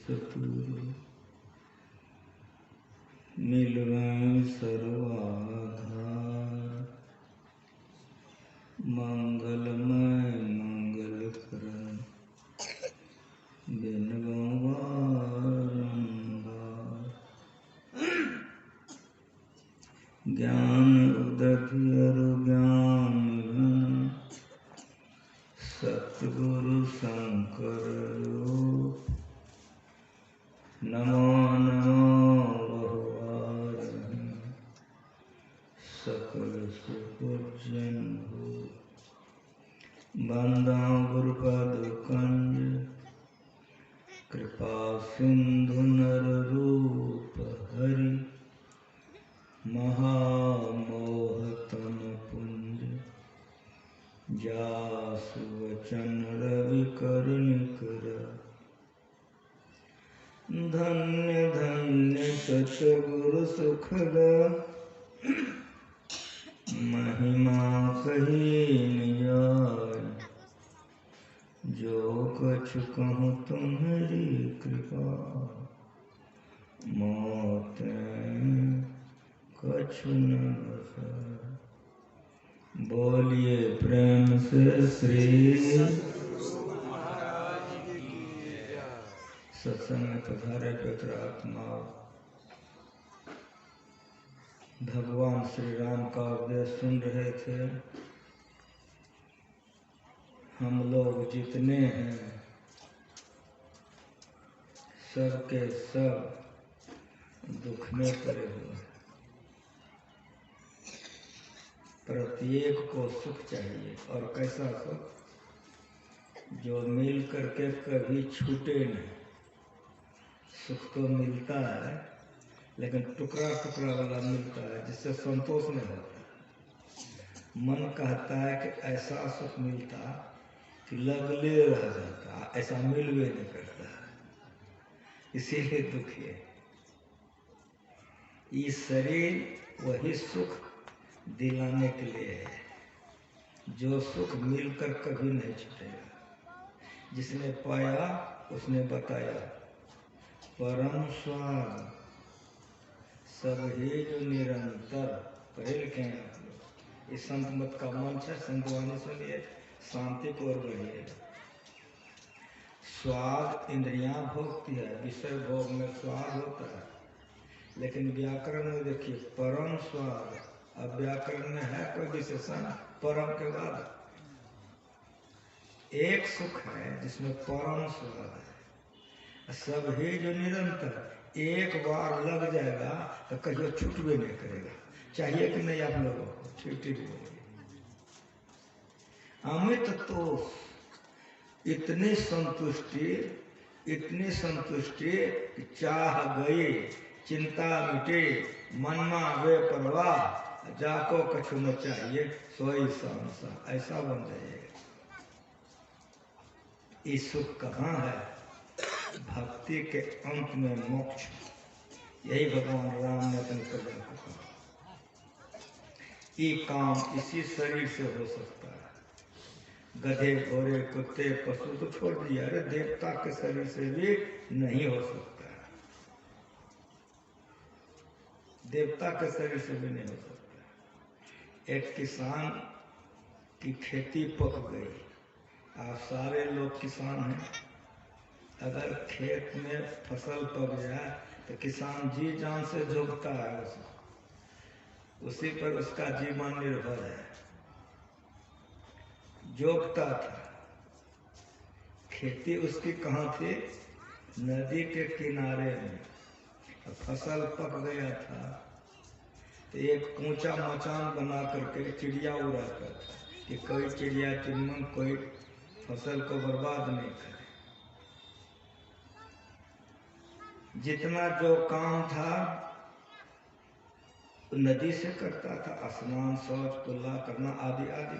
सतगुरु मिलवें सर्वाधार, मंगलमय मंगल करन बिनवों बारंबार। ज्ञान उदधि अरु ज्ञान घन, सतगुरु शंकर रूप। नमो नमो बहुवार, सकल सुपुजन हो। बंदा गुरुपद कंज, कृपा सिंधु नर रूप हरि। महामोहतम पुंज, जासु वचन रवि करनिकर। धन्य धन्य सतगुरु सुखद, महिमा कही न जाय। जो कछु कहूँ तुम्हारी कृपा, मोते कछु न बसाय। बोलिए प्रेम से श्री सत्संग में पधारे पवित्र आत्माओं। भगवान श्री राम का उपदेश सुन रहे थे। हम लोग जितने हैं सब के सब दुख में पड़े हुए हैं। प्रत्येक को सुख चाहिए, और कैसा सुख जो मिल करके कभी छूटे नहीं। सुख तो मिलता है लेकिन टुकड़ा टुकड़ा वाला मिलता है, जिससे संतोष नहीं होता। मन कहता है कि ऐसा सुख मिलता कि लगले रह जाता, ऐसा मिलवे नहीं करता, इसीलिए दुखी है। ये शरीर वही सुख दिलाने के लिए है, जो सुख मिलकर कभी नहीं छूटेगा। जिसने पाया उसने बताया, परम स्वाद सब ही जो निरंतर। पढ़े लिखे हैं आप लोग। इस संत मत का मंच है, संतवाणी सुनिए, शांति को ओर बढ़िए। स्वाद इंद्रियां भोगती है, विषय भोग में स्वाद होता है, लेकिन व्याकरण में देखिए परम स्वाद। अब व्याकरण में है कोई विशेषण परम के बाद? एक सुख है जिसमें परम स्वाद है। सब ही जो निरंतर, एक बार लग जाएगा तो कहीं छूटवे नहीं करेगा। चाहिए कि नहीं आप लोगों को? छुट्टी बोलिए। अमित तो इतनी संतुष्टि कि चाह गई चिंता मिटे, मनमा वे परवाह। जाको कछु न चाहिए सोई सांसा, ऐसा बन जाएगा। ये सुख कहाँ है? भक्ति के अंत में मोक्ष। यही भगवान राम ने अपने प्रजा को कहा। ये काम इसी शरीर से हो सकता है। गधे घोड़े कुत्ते पशु तो छोड़ दिया, अरे देवता के शरीर से भी नहीं हो सकता। देवता के शरीर से भी नहीं हो सकता। एक किसान की खेती पक गई। आप सारे लोग किसान हैं। अगर खेत में फसल पक जाए तो किसान जी जान से जोगता है, उसी पर उसका जीवन निर्भर है। जोगता था। खेती उसकी कहाँ थी? नदी के किनारे में। फसल पक गया था तो एक ऊंचा मचान बना करके चिड़िया उड़ाता था कि कोई चिड़िया चुनमुन कोई फसल को बर्बाद नहीं करे। जितना जो काम था नदी से करता था, स्नान शौच कुल्ला करना आदि आदि।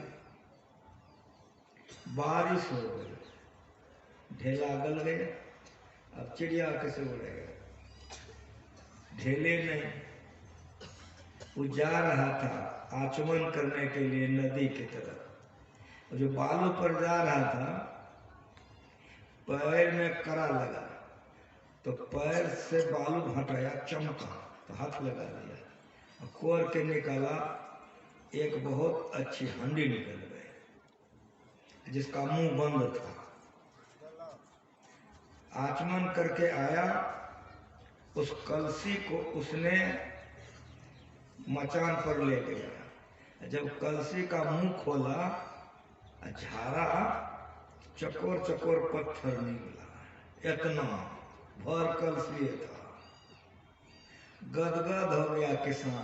बारिश हो गई, ढेला गल गया, अब चिड़िया कैसे उड़ेगा? ढेले नहीं। वो जा रहा था आचमन करने के लिए नदी की तरफ, और जो बालू पर जा रहा था पैर में कड़ा लगा, तो पैर से बालू हटाया, चमका तो हाथ लगा दिया और कोर के निकाला, एक बहुत अच्छी हंडी निकल गई जिसका मुंह बंद था। आचमन करके आया, उस कलसी को उसने मचान पर ले गया। जब कलसी का मुंह खोला, झारा, चकोर चकोर पत्थर निकला, इतना भर कलसी था। गदगद हो गया किसान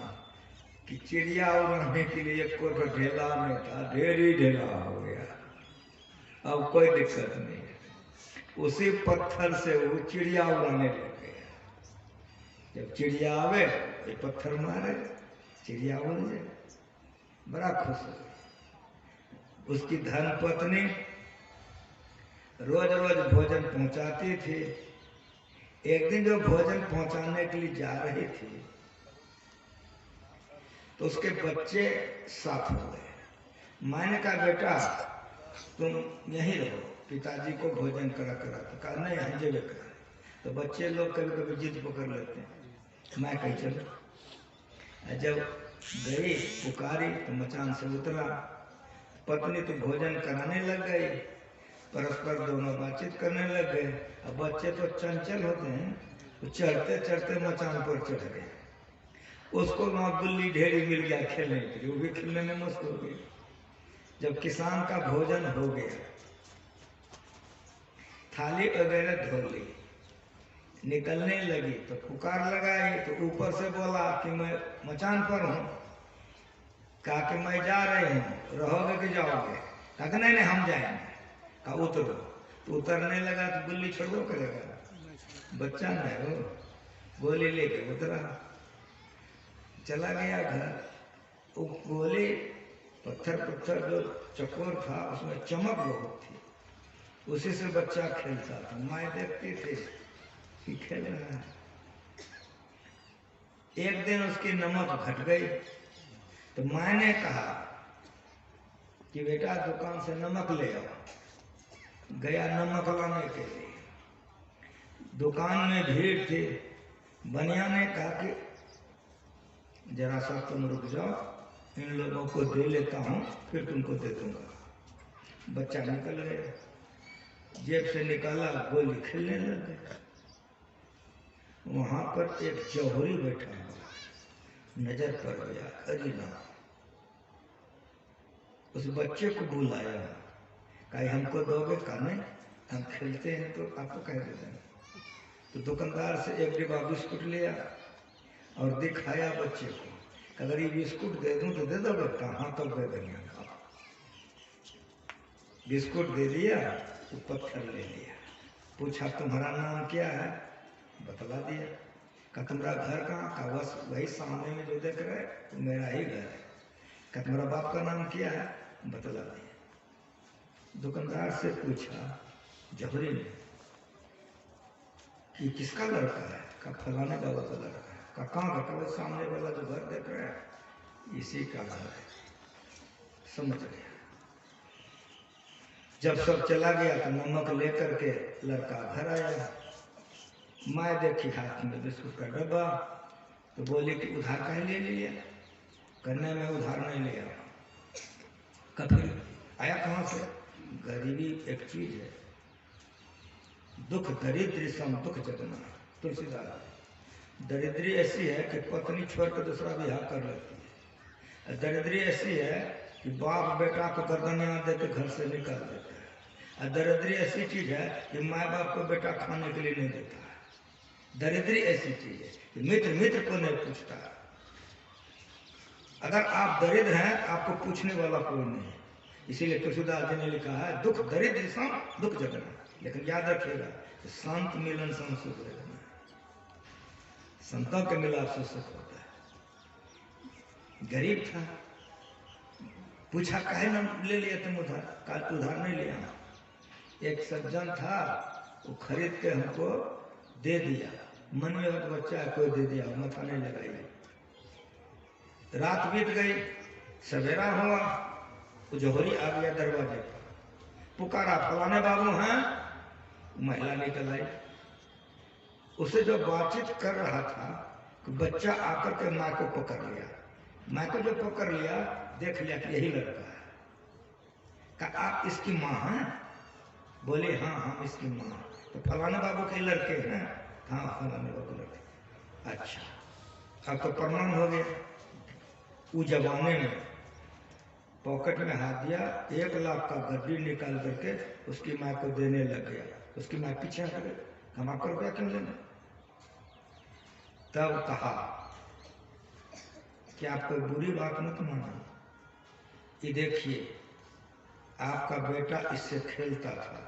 कि चिड़िया उड़ाने के लिए कोई तो ढेला नहीं था, ढेर ही ढेला हो गया। अब कोई दिक्कत नहीं, उसी पत्थर से वो चिड़िया उड़ाने लग गया। जब चिड़िया आवे ये पत्थर मारे, चिड़िया उड़ जाए, बड़ा खुश हो। उसकी धन पत्नी रोज रोज भोजन पहुंचाती थी। एक दिन जो भोजन पहुंचाने के लिए जा रही थी तो उसके बच्चे साथ हो गए। मैंने कहा बेटा तुम यहीं रहो, पिताजी को भोजन करा करा। तो कहा नहीं हम जब करा। तो बच्चे लोग कभी कभी जिद पकड़ लेते हैं, मैं कहीं चलो। जब गई पुकारी तो मचान से उतरा, पत्नी तो भोजन कराने लग गई, परस्पर दोनों बातचीत करने लग गए। अब बच्चे तो चंचल होते हैं, तो चढ़ते चढ़ते मचान पर चढ़ गए। उसको वहां गुल्ली ढेरी मिल गया खेलने के लिए, वो भी खेलने में मस्त हो गई। जब किसान का भोजन हो गया, थाली वगैरह धो ली, निकलने लगी तो पुकार लगाई। तो ऊपर से बोला कि मैं मचान पर हूँ। कहा कि मैं जा रही हूँ, रहोगे कि जाओगे? कहा कि नहीं नहीं हम जाएंगे। कहा उतरो। तो उतरने लगा तो गुल्ली छोड़ो करेगा, बच्चा नहीं हो। गोली लेके उतरा, चला गया घर। वो गोली पत्थर पत्थर जो चकोर था उसमें चमक बहुत थी, उसी से बच्चा खेलता था। माँ देखती थी कि खेल रहा है। एक दिन उसकी नमक घट गई तो माँ ने कहा कि बेटा दुकान से नमक ले आओ। गया नमक लाने के लिए, दुकान में भीड़ थी। बनिया ने कहा कि जरा सा तुम रुक जाओ, इन लोगों को दे लेता हूँ फिर तुमको दे दूंगा। बच्चा निकल गया, जेब से निकाला, गोली खेलने लग गया। वहां पर एक जौहरी बैठा हुआ नजर पड़ गया, करीना। उस बच्चे को बुलाया, कहा हमको दोगे? कहा नहीं हम खेलते हैं तो आपको कह देते हैं। तो दुकानदार से एक डिब्बा बिस्कुट लिया और दिखाया बच्चे को, अगर ये बिस्कुट दे दूं तो दे दोगे? कहा हाँ तब दे देंगे। बिस्कुट दे दिया तो पत्थर ले लिया। पूछा तुम्हारा नाम क्या है? बतला दिया। कहा तुम्हारा घर कहाँ? कहा बस वही सामने में जो देख रहे तो मेरा ही घर है। कहा तुम्हारा बाप का नाम क्या है? बतला दिया। दुकानदार से पूछा जौहरी ने कि किसका लड़का है? कहा फलाने बाबा का लड़का है। कहा कहाँ का? वो सामने वाला जो घर देख रहे हैं इसी का घर है। समझ गया। जब सब चला गया तो नमक लेकर के लड़का घर आया। मैं देखी हाथ में बिस्कुट का डब्बा, तो बोली कि उधार कहीं ले लिया? करने में उधार नहीं लिया। कभी आया कहाँ से? गरीबी एक चीज है, दुख दरिद्र सम दुख जगना। तुलसीदास। दरिद्री ऐसी है कि पत्नी छोड़ कर दूसरा विवाह कर लेती है। दरिद्री ऐसी है कि बाप बेटा को गर्दनियां देकर घर से निकाल देता है। और दरिद्री ऐसी चीज है कि माँ बाप को बेटा खाने के लिए नहीं देता है। दरिद्री ऐसी चीज है कि मित्र मित्र को नहीं पूछता। अगर आप दरिद्र हैं आपको पूछने वाला कोई नहीं है। इसीलिए तुलसीदास जी ने लिखा है दुख दरिद्र सम दुख जगना। लेकिन याद रखिएगा संत मिलन सम सुख जगना। संतों के मिलाप से सुख होता है। गरीब था, पूछा काहे ना ले लिया तुम उधार? कहा उधार नहीं लिया। एक सज्जन था वो खरीद के हमको दे दिया। मन में एक बच्चा है कोई दे दिया, मथा नहीं लगाई। रात बीत गई, सवेरा हुआ, वो जौहरी आ गया दरवाजे पर। पुकारा फलाने बाबू हैं? महिला निकल आई। उसे जो बातचीत कर रहा था कि बच्चा आकर के माँ को पकड़ लिया। माँ को जो पकड़ लिया, देख लिया कि यही लड़का है। कहा आप इसकी माँ हैं? बोले हाँ हम इसकी माँ। तो फलाने बाबू के लड़के हैं? हाँ फलाने बाबू लड़के। अच्छा, अब तो प्रमाण हो गया। उस जमाने में पॉकेट में हाथ दिया, 1 लाख का गड्डी निकाल करके उसकी माँ को देने लग गया। उसकी माँ पीछे हट गई, हम आपको रुपया क्यों लेना? तब कहा कि आप कोई बुरी बात मत मानो, ये देखिए आपका बेटा इससे खेलता था,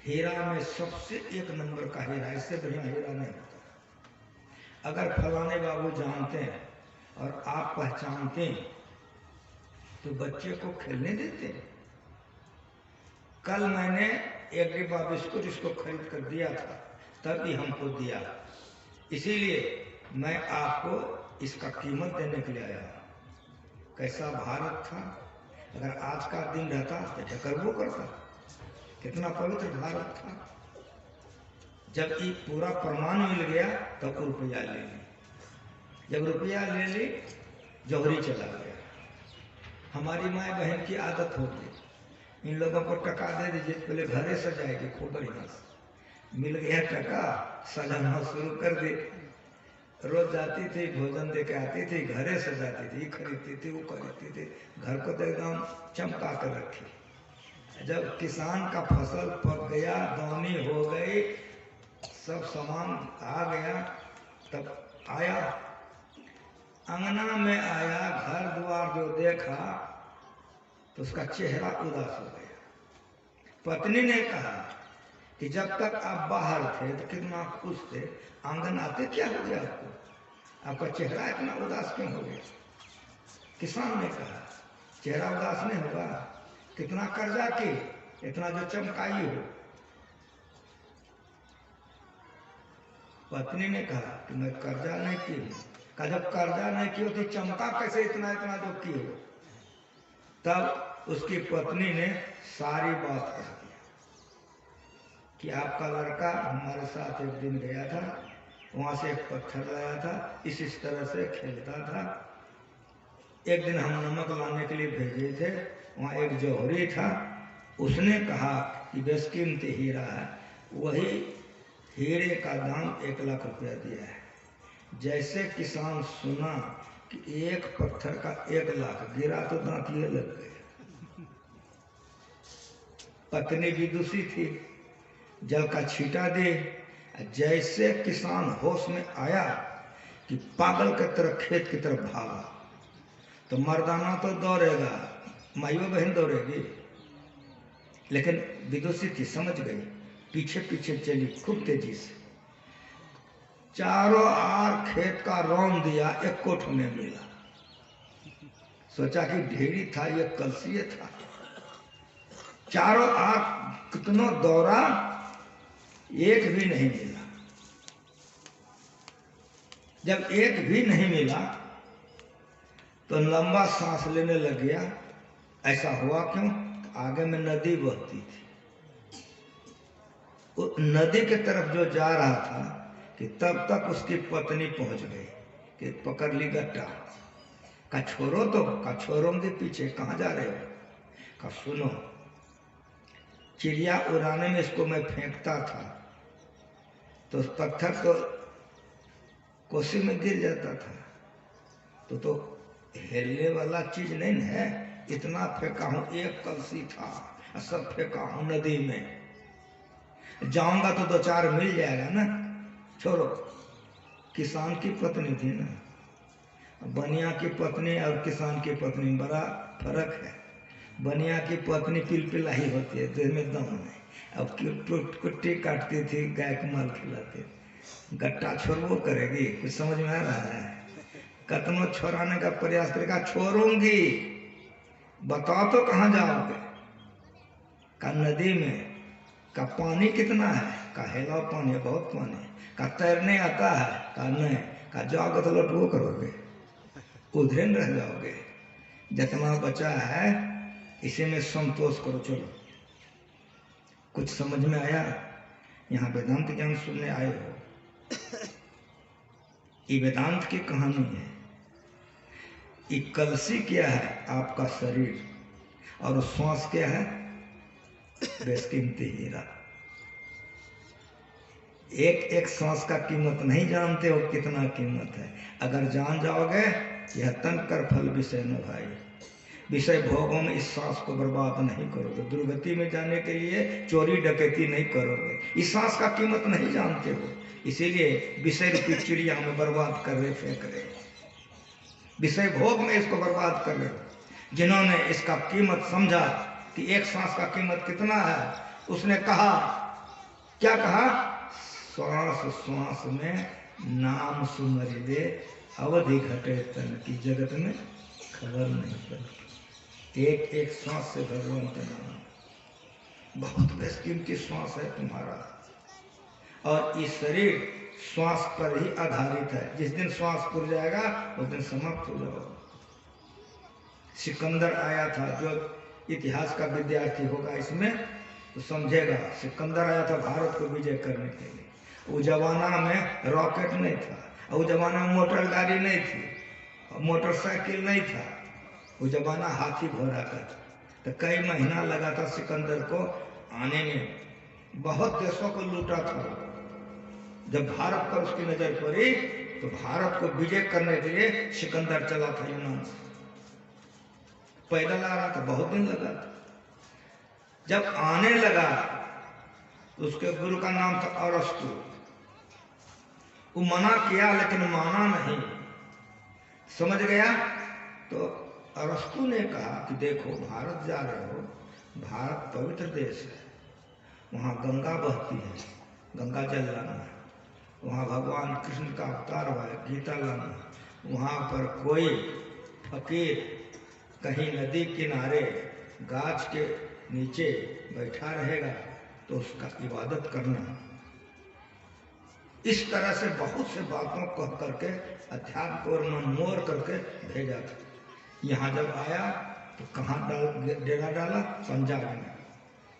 हीरा में सबसे 1 नंबर का हीरा, इससे बढ़िया हीरा नहीं होता। अगर फलाने बाबू जानते हैं और आप पहचानते हैं तो बच्चे को खेलने देते। कल मैंने 1 डिब्बा बिस्कुट इसको खरीद कर दिया था, तभी हमको दिया, इसीलिए मैं आपको इसका कीमत देने के लिए आया। कैसा भारत था! अगर आज का दिन रहता तो ढकरबो करता। कितना पवित्र भारत था। जब ये पूरा प्रमाण मिल गया तब रुपया ले ली। जब रुपया ले ली, जौहरी चला गया। हमारी माँ बहन की आदत होगी, इन लोगों को टका दे दीजिए, पहले घरे सजाएगी खूब बढ़िया से। मिल गया टका, सजाना शुरू कर दे। रोज जाती थी, भोजन दे के आती थी, घरे सजाती थी, खरीदती थी, वो खरीदती थी, घर को तो एकदम चमका कर रखी। जब किसान का फसल पक गया, दौनी हो गई, सब सामान आ गया, तब आया, अंगना में आया, घर द्वार जो देखा तो उसका चेहरा उदास हो गया। पत्नी ने कहा कि जब तक आप बाहर थे तो कितना खुश थे, आंगन आते क्या हो गया आपको? आपका चेहरा इतना उदास क्यों हो गया? किसान ने कहा चेहरा उदास नहीं होगा, कितना कर्जा की, इतना जो चमकाई हो। पत्नी ने कहा कि मैं कर्जा नहीं की हूं। कहा जब कर्जा नहीं की हो तो चमका कैसे इतना इतना जो की हो? तब उसकी पत्नी ने सारी बात कह दी कि आपका लड़का हमारे साथ एक दिन गया था, वहां से एक पत्थर लाया था, इस तरह से खेलता था। एक दिन हम नमक लाने के लिए भेजे थे, वहाँ एक जौहरी था, उसने कहा कि बेशकीमती हीरा है, वही हीरे का दाम 1 लाख रुपया दिया है। जैसे किसान सुना कि एक पत्थर का 1 लाख, गिरा तो दांत ये लग गए। पत्नी भी दूसरी थी, जल का छींटा दे। जैसे किसान होश में आया कि पागल की तरफ खेत की तरफ भागा, तो मर्दाना तो दौड़ेगा, माइयों बहन दौड़ेगी, लेकिन विदुषी थी, समझ गई, पीछे पीछे चली खूब तेजी से। चारों आर खेत का रौंद दिया, एक कोठ में मिला। सोचा कि ढेरी था, ये कलसिए था। चारों आर कितनों दौड़ा, एक भी नहीं मिला। जब एक भी नहीं मिला तो लंबा सांस लेने लग गया। ऐसा हुआ क्यों? आगे में नदी बहती थी, वो नदी के तरफ जो जा रहा था कि तब तक उसकी पत्नी पहुंच गई कि पकड़ ली गट्टा। का छोड़ो तो, का छोड़ोगे पीछे, कहाँ जा रहे हो? का सुनो, चिड़िया उड़ाने में इसको मैं फेंकता था तो पत्थर तो कोसी में गिर जाता था, तो हिलने वाला चीज नहीं है। इतना फेंका हूं, एक कलसी था, सब फेंका हूं नदी में। जाऊंगा तो 2-4 मिल जाएगा ना। छोड़ो, किसान की पत्नी थी ना। बनिया की पत्नी और किसान की पत्नी में बड़ा फर्क है। बनिया की पत्नी पिलपिलाई होती है, तो में दम नहीं। अब कुट्टी काटती थी, गाय को माल खिलाती, गट्टा छोड़ो करेगी। कुछ समझ में आ रहा है? कतनो छोड़ाने का प्रयास करेगा, छोड़ूंगी, बताओ तो कहाँ जाओगे? का नदी में। का पानी कितना है? का हेला पानी है, बहुत पानी। का तैरने आता है? का नहीं। का जाओगे तो लटको करोगे, उधरे न रह जाओगे। जितना बचा है इसी में संतोष करो। चलो, कुछ समझ में आया? यहाँ वेदांत ज्ञान सुनने आए हो, ये वेदांत की कहानी है। ये कलसी क्या है? आपका शरीर। और श्वास क्या है? बेशकीमती हीरा। एक एक श्वास का कीमत नहीं जानते हो कितना कीमत है। अगर जान जाओगे, यह तन कर फल विषय न भाई। विषय भोगों में इस सांस को बर्बाद नहीं करोगे। दुर्गति में जाने के लिए चोरी डकैती नहीं करोगे। इस सांस का कीमत नहीं जानते हो, इसीलिए विषय रूपी चिड़िया में बर्बाद कर रहे, फेंक रहे। विषय भोग में इसको बर्बाद कर रहे। जिन्होंने इसका कीमत समझा कि एक सांस का कीमत कितना है, उसने कहा, क्या कहा? श्वास श्वास में नाम सुमरि दे, अवधि घटे तन की, जगत में खबर नहीं पड़ती। एक एक श्वास से भगवान का नाम। बहुत बेशकीमती श्वास है तुम्हारा। और ये शरीर श्वास पर ही आधारित है। जिस दिन श्वास पुर जाएगा उस दिन समाप्त हो जाओगे। सिकंदर आया था, जो इतिहास का विद्यार्थी होगा इसमें तो समझेगा। सिकंदर आया था भारत को विजय करने के लिए। उस जमाना में रॉकेट नहीं था, उस जमाना में मोटर गाड़ी नहीं थी, मोटरसाइकिल नहीं था। उस जमाना हाथी घोड़ा का था। तो कई महीना लगा था सिकंदर को आने में। बहुत देशों को लूटा था। जब भारत पर उसकी नजर पड़ी तो भारत को विजय करने के लिए सिकंदर चला था यूनान से। पैदल आ रहा था, बहुत दिन लगा था। जब आने लगा उसके गुरु का नाम था अरस्तु। वो मना किया लेकिन माना नहीं। समझ गया तो अरस्तु ने कहा कि देखो, भारत जा रहे हो, भारत पवित्र देश है, वहाँ गंगा बहती है, गंगा जल लाना है। वहाँ भगवान कृष्ण का अवतार हुआ है, गीता लाना है। वहाँ पर कोई फकीर कहीं नदी किनारे गाछ के नीचे बैठा रहेगा तो उसका इबादत करना। इस तरह से बहुत से बातों कह करके अध्यात्म को मनमोर करके भेजा था। यहाँ जब आया तो कहाँ डेरा डाला? पंजाब में।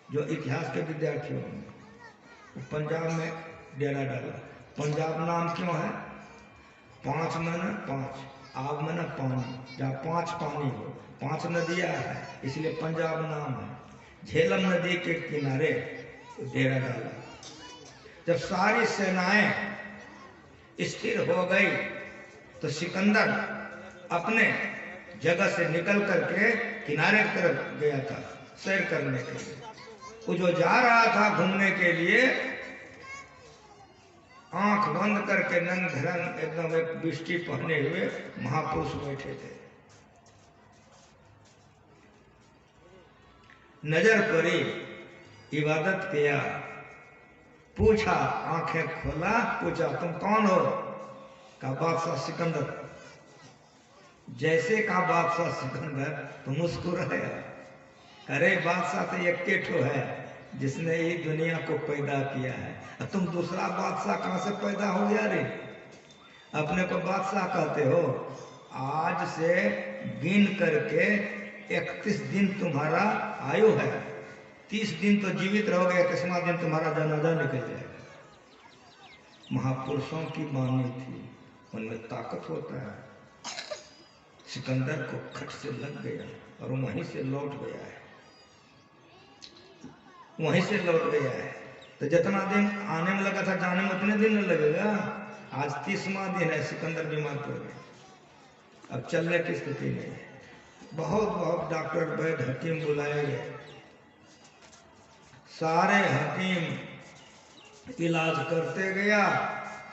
जो इतिहास के विद्यार्थी होंगे वो पंजाब में डेरा डाला। पंजाब नाम क्यों है? 5 माने 5, आग माने पानी, जहाँ 5 पानी हो, 5 नदियाँ है, इसलिए पंजाब नाम है। झेलम नदी के किनारे डेरा डाला। जब सारी सेनाएं स्थिर हो गई तो सिकंदर अपने जगह से निकल करके किनारे की तरफ गया था सैर करने के लिए। वो जो जा रहा था घूमने के लिए, आंख बंद करके नंग धरंग एकदम एक बिष्टी पहने हुए महापुरुष बैठे थे। नजर पड़ी, इबादत किया, पूछा, आंखें खोला, पूछा तुम कौन हो? कहा बादशाह सिकंदर। जैसे कहा बादशाह सिकंदर तो मुस्कुराया। अरे बादशाह तो एक ठो है जिसने ये दुनिया को पैदा किया है। तुम दूसरा बादशाह कहां से पैदा हो गया रे? अपने को बादशाह कहते हो। आज से गिन करके 31 दिन तुम्हारा आयु है। 30 दिन तो जीवित रहोगे, 31वां दिन तुम्हारा जनाजा निकल जाएगा। महापुरुषों की वाणी थी, उनमें ताकत होता है। सिकंदर को खट से लग गया और वहीं से लौट गया है, वहीं से लौट गया है। तो जितना दिन आने में लगा था जाने में उतने दिन नहीं लगेगा। आज 30वां दिन है, सिकंदर बीमार पड़ गया, अब चलने की स्थिति नहीं है। बहुत बहुत डॉक्टर वैद्य हकीम बुलाए गए। सारे हकीम इलाज करते गया,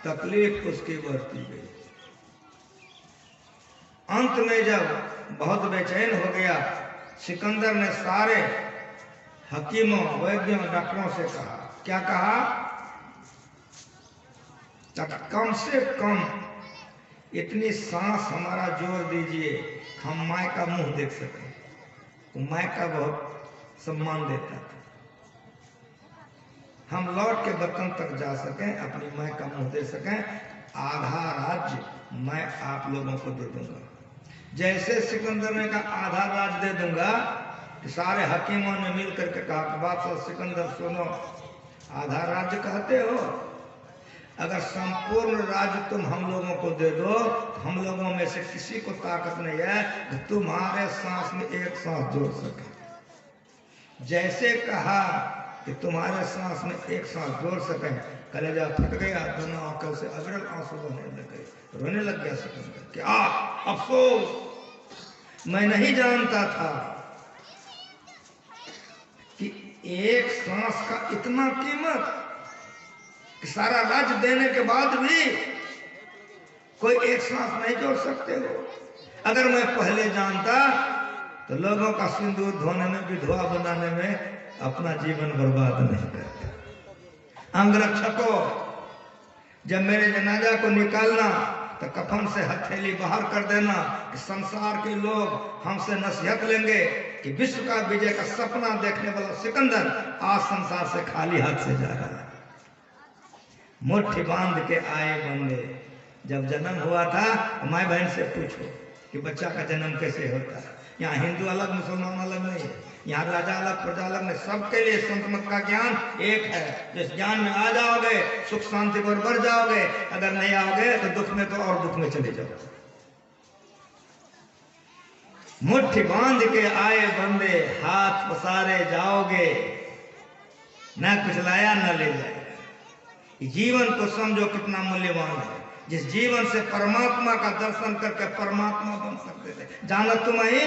तकलीफ उसकी बढ़ती गई। अंत में जब बहुत बेचैन हो गया, सिकंदर ने सारे हकीमों, वैद्यों, डॉक्टरों से कहा, क्या कहा? कम से कम इतनी सांस हमारा जोर दीजिए, हम माँ का मुंह देख सकें। माँ का बहुत सम्मान देता था। हम लौट के वतन तक जा सकें, अपनी माँ का मुंह दे सकें। आधा राज्य मैं आप लोगों को दे दूंगा। जैसे सिकंदर ने कहा आधा राज्य दे दूंगा, तो सारे हकीमों ने मिलकर के कहा, बादशाह सिकंदर सुनो, आधा राज्य कहते हो? अगर संपूर्ण राज्य तुम हम लोगों को दे दो, हम लोगों में से किसी को ताकत नहीं है कि तुम्हारे सांस में एक सांस जोड़ सके। जैसे कहा कि तुम्हारे सांस में एक सांस जोड़ सके, कलेजा फट गया, दोनों आंखों से अविरल आंसू बहने लग गए, रोने लग गया सिकंदर कि अफसोस, मैं नहीं जानता था कि एक सांस का इतना कीमत, कि सारा राज्य देने के बाद भी कोई एक सांस नहीं जोड़ सकते हो। अगर मैं पहले जानता तो लोगों का सिंदूर धोने में, विधवा बनाने में अपना जीवन बर्बाद नहीं करता। अंगरक्षकों, जब मेरे जनाजा को निकालना तो कफन से हथेली बाहर कर देना कि संसार के लोग हमसे नसीहत लेंगे कि विश्व का विजय का सपना देखने वाला सिकंदर आज संसार से खाली हाथ से जा रहा है। मुट्ठी बांध के आए बंदे। जब जन्म हुआ था, माई बहन से पूछो कि बच्चा का जन्म कैसे होता है। यहाँ हिंदू अलग, मुसलमान अलग नहीं है, यहाँ राजा अलग, प्रजा अलग नहीं, सबके लिए संत मत का ज्ञान एक है। जिस ज्ञान में आ जाओगे सुख शांति को बढ़ जाओगे, अगर नहीं आओगे तो दुख में, तो और दुख में चले जाओगे। मुट्ठी बांध के आए बंदे, हाथ पसारे जाओगे, न कुछ लाया न ले जाएगा। जीवन को समझो कितना मूल्यवान है। जिस जीवन से परमात्मा का दर्शन करके परमात्मा बन सकते थे, जाना तुम्हें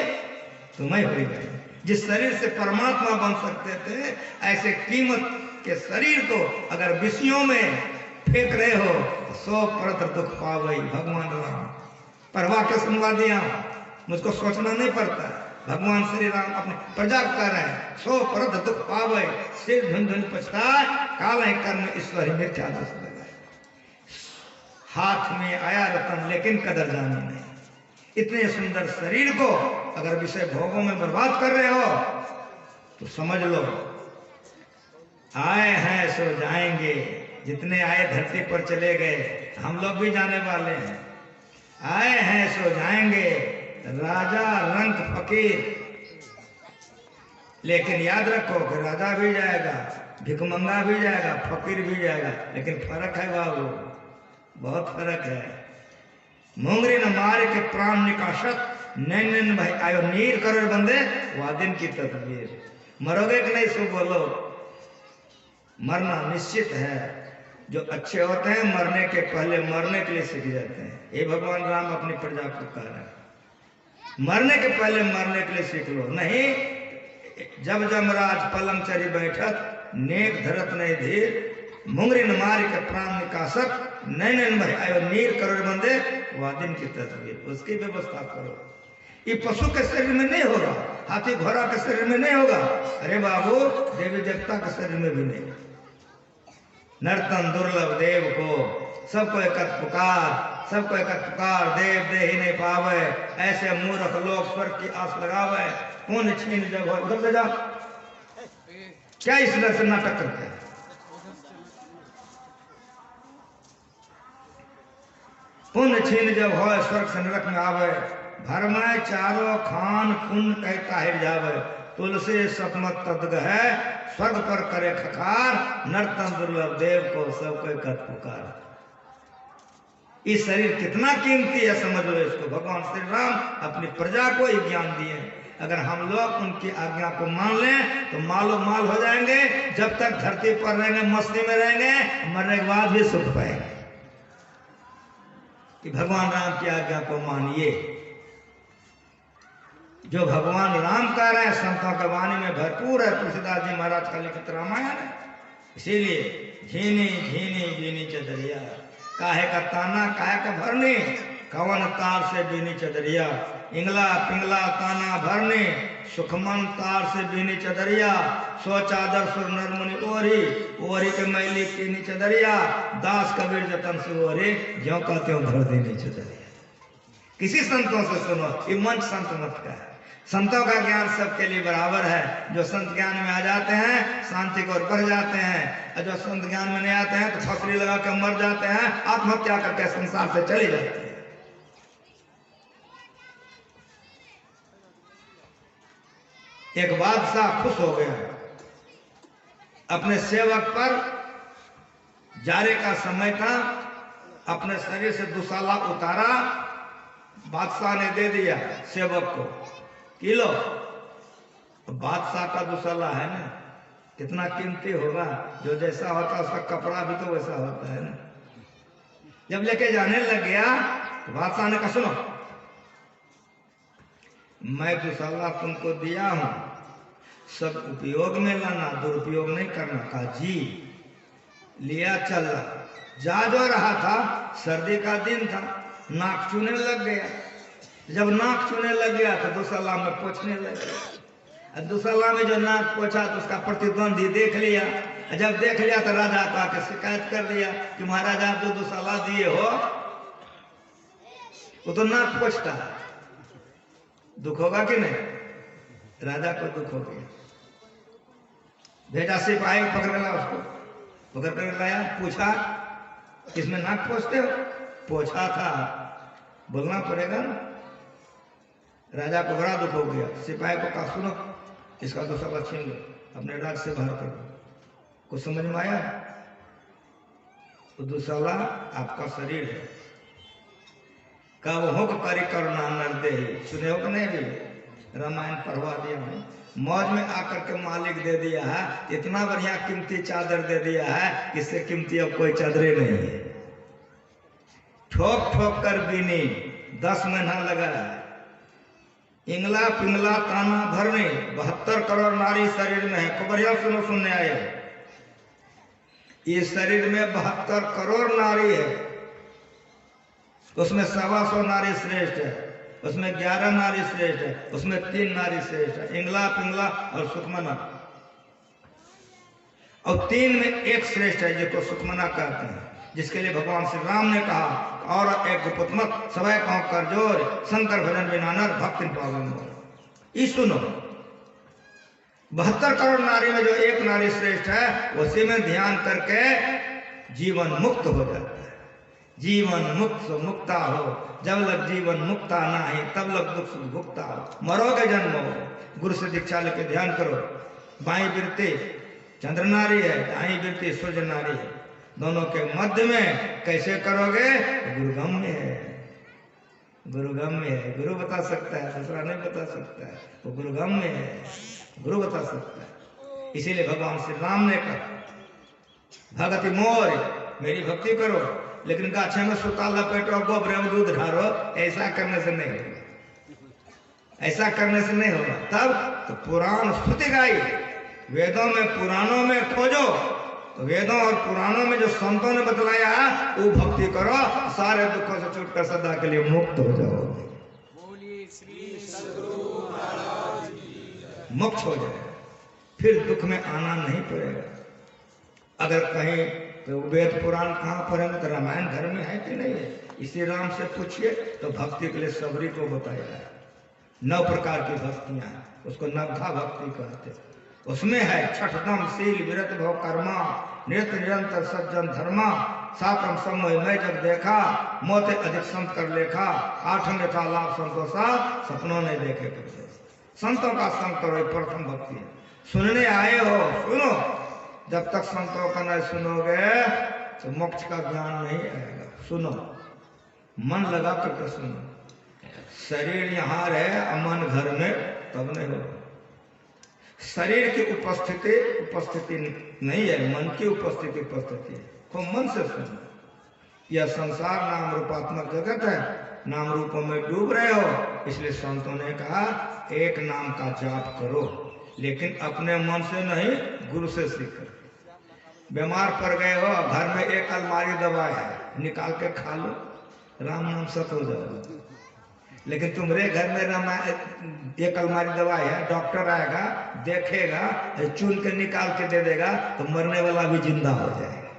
हो गए। जिस शरीर से परमात्मा बन सकते थे, ऐसे कीमत के शरीर को अगर विषयों में फेंक रहे हो तो 100% दुख पावे। भगवान राम परवाह के सुनवा दिया, मुझको सोचना नहीं पड़ता। भगवान श्री राम अपने प्रजा को कह रहे हैं 100% दुख पावे, सिर धुन धुन पछताए, काले कर्म ईश्वर मिथ्या दोष लगाए। हाथ में आया रतन लेकिन कदर जानी नहीं। इतने सुंदर शरीर को अगर विषय भोगों में बर्बाद कर रहे हो तो समझ लो आए हैं सो जाएंगे। जितने आए धरती पर चले गए, हम लोग भी जाने वाले हैं। आए हैं सो जाएंगे, राजा रंक फकीर। लेकिन याद रखो कि राजा भी जाएगा, भिखमंगा भी जाएगा, फकीर भी जाएगा, लेकिन फर्क है बाबू, बहुत फर्क है। मुंगरी न मारे के प्राण निकाशत, नैन भाई आयो नीर करो बंदे, वादिन की तस्वीर। मरोगे कि नहीं सो बोलो, मरना निश्चित है। जो अच्छे होते हैं मरने के पहले मरने के लिए सीख जाते हैं। ये भगवान राम अपनी प्रजा को कह रहे हैं, मरने के पहले मरने के लिए सीख लो। नहीं, जब जमराज पलंग चरी बैठत, नेक धरत नहीं धीर, मुंगरी न मारी के प्राण निकासत, नैन भाई आयो नीर करो बंदे, वादिन की तस्वीर। उसकी व्यवस्था करो। ये पशु के शरीर में नहीं होगा, हाथी घोड़ा के शरीर में नहीं होगा, अरे बाबू देवी देवता के शरीर में भी नहीं। नर्तन दुर्लभ देव को, सबको एक पुकार, सबको एक पुकार, देव दे ही नहीं पावे। ऐसे मूर्ख लोग स्वर्ग की आस लगावे, कौन छीन जब उधर से जाओ। क्या इस तरह से नाटक करते हैं? पुण्य छीन जब हो स्वर्ग से नरक में आवे, भरमाए चारों खान पुण्य कहता हिर जावे। तुलसी सतमत तदग है, स्वर्ग पर करे खकार, नर्तन दुर्लभ देव को सब कोई कत पुकार। ये शरीर कितना कीमती है समझ लो इसको। भगवान श्री राम अपनी प्रजा को ये ज्ञान दिए। अगर हम लोग उनकी आज्ञा को मान लें तो मालो माल हो जाएंगे। जब तक धरती पर रहेंगे मस्ती में रहेंगे, मरने के बाद भी सुख पाएंगे। कि भगवान राम की आज्ञा को मानिए। जो भगवान राम कह रहे हैं संतों के वाणी में भरपूर है। तुलसीदास जी महाराज का लिखित रामायण है। इसीलिए झीनी झीनी बीनी चदरिया, काहे का ताना काहे का भरने, कवन तार से बीनी चदरिया, इंगला पिंगला ताना भरने, सुखमन तार से बीनी चदरिया, सो चादर सुर नर मुनि ओरी, ओरी के मैली कीनी चदरिया, दास कबीर जतन से ओरी, ज्यों का त्यों धर देनी चदरिया। किसी संतों से सुनो, ये मंच संत मत का है। संतों का ज्ञान सबके लिए बराबर है। जो संत ज्ञान में आ जाते हैं शांति को बढ़ जाते हैं, और जो संत ज्ञान में नहीं आते हैं तो फसली लगा के मर जाते हैं, आत्महत्या करके संसार से चले जाते हैं। एक बादशाह खुश हो गया, अपने सेवक पर जारे का समय था, अपने शरीर से दुशाला उतारा, बादशाह ने दे दिया सेवक को, किलो। तो बादशाह का दुशाला है ना, कितना कीमती होगा, जो जैसा होता है उसका कपड़ा भी तो वैसा होता है ना। जब लेके जाने लग गया तो बादशाह ने कहा सुनो, मैं दुशाला तुमको दिया हूं, सब उपयोग में लाना, दुरुपयोग नहीं करना। कहा जी। लिया, चल रहा, जा जो रहा था, सर्दी का दिन था, नाक चूने लग गया। जब नाक चूने लग गया तो दुशाला में पोंछने लग गया। दुशाला में जो नाक पोंछा तो उसका प्रतिद्वंदी देख लिया। जब देख लिया तो राजा को आकर शिकायत कर दिया कि महाराज आप जो दुशाला दिए हो वो तो नाक पोंछता है, दुख होगा कि नहीं? राजा को दुख हो गया। भेजा सिपाही पकड़ लाया, उसको पकड़ कर लाया, पूछा इसमें नाक पोंछते हो? पोंछा था, बोलना पड़ेगा ना। राजा को बड़ा दुख हो गया। सिपाही को कहा सुनो, इसका दुशाला छीन लो, अपने राज्य से बाहर कर दो। कुछ समझ में आया? तो दुशाला आपका शरीर है। कब हो करी करुणा नरदे, सुने हो कि नहीं? भी रामायण पढ़वा दिया हूं। मौज में आकर के मालिक दे दिया है, इतना बढ़िया कीमती चादर दे दिया है, इससे कीमती अब कोई चादरें नहीं है। ठोक ठोक कर बीनी, 10 महीना लगा है। इंगला पिंगला ताना भरने, 72 करोड़ नारी शरीर में है। खूब बढ़िया सुनो, सुनने आए। इस शरीर में 72 करोड़ नारी है। उसमें 125 नारी श्रेष्ठ है, उसमें 11 नारी श्रेष्ठ है, उसमें 3 नारी श्रेष्ठ है, इंगला पिंगला और सुखमना। और 3 में एक श्रेष्ठ है जिसको सुखमना कहते हैं, जिसके लिए भगवान श्री राम ने कहा और एक गुपुतमत सवै कहो कर जोर, शंकर भजन बिना नर भक्ति पावन। ये सुनो, 72 करोड़ नारी में जो एक नारी श्रेष्ठ है, उसी में ध्यान करके जीवन मुक्त हो जाता है। जीवन मुक्त मुक्ता हो, जब लग जीवन मुक्ता ना है तब लग दुख सुख भुगता हो। मरोगे जन्म हो, गुरु से दीक्षा लेके ध्यान करो। बाई वृत्ति चंद्र नारी है, दाई वृत्ति सूर्य नारी है। दोनों के मध्य में कैसे करोगे? गुरुगम्य है, गुरुगम्य है। गुरु बता सकता है, दूसरा नहीं बता सकता है। वो गुरुगम्य है, गुरु बता सकता है। इसीलिए भगवान श्री राम ने कहा भगति मोर, मेरी भक्ति करो, लेकिन गाछे में सुता लपेटो, गोबरे में दूध ढारो, ऐसा करने से नहीं होगा। ऐसा करने से नहीं होगा। तब तो पुराण स्तुति गाई, वेदों में पुराणों में खोजो, तो वेदों और पुराणों में जो संतों ने बतलाया वो भक्ति करो, सारे दुखों से छूटकर सदा के लिए मुक्त हो जाओ। मुक्त हो जाए, फिर दुख में आना नहीं पड़ेगा। अगर कहीं तो वेद पुराण कहाँ पर है? तो रामायण घर में है कि नहीं है? इसी राम से पूछिए तो भक्ति के लिए सबरी को बताया है। 9 प्रकार की भक्तियां, उसको नवधा भक्ति कहते। उसमें है छठदम शील विरत भव कर्मा, नृत्य निरंतर सज्जन धर्मा, सातम समय मैं जब देखा, मोते अधिक संत कर लेखा, 8 यथा लाभ संतोषा, सपनों ने देखे प्रदेश। संतों का संग करो, प्रथम भक्ति है। सुनने आए हो, सुनो। जब तक संतों का नहीं सुनोगे तो मोक्ष का ज्ञान नहीं आएगा। सुनो, मन लगा करके सुनो। शरीर यहाँ रहे, मन घर में, तब नहीं होगा। शरीर की उपस्थिति नहीं है, मन की उपस्थिति है। तो मन से सुनो। यह संसार नाम रूपात्मक जगत है, नाम रूपों में डूब रहे हो, इसलिए संतों ने कहा एक नाम का जाप करो, लेकिन अपने मन से नहीं, गुरु से सीखो। बीमार पड़ गए हो, घर में एक अलमारी दवाई है, निकाल के खा लो, राम नाम सत हो जाओ। लेकिन तुम्हारे घर में एक अलमारी दवाई है, डॉक्टर आएगा, देखेगा, चुन के निकाल के दे देगा, तो मरने वाला भी जिंदा हो जाएगा।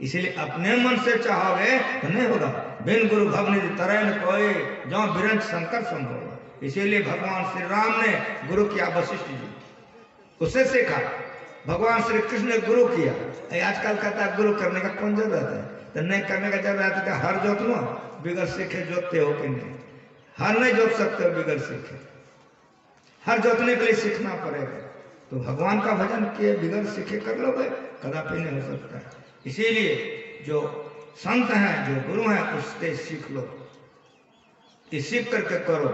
इसीलिए अपने मन से चाहोगे तो नहीं होगा। बिन गुरु भवनि तरैन कोई, जो बिरंच शंकर संभव। इसीलिए भगवान श्री राम ने गुरु किया वशिष्ठ जी, उससे सीखा। भगवान श्री कृष्ण ने गुरु किया। आजकल कहता है गुरु करने का कौन जरूरत है? तो नहीं करने का जरूरत है। हर जोत लो, बिगड़ सीखे जोतते हो कि नहीं? हर नहीं जोत सकते हो बिगड़ सीखे। हर जोतने के लिए सीखना पड़ेगा। तो भगवान का भजन किए बिगड़ सीखे कर लोगे, कदापि नहीं हो सकता है। इसीलिए जो संत हैं, जो गुरु हैं, उससे सीख लो, ये सीख करके करो।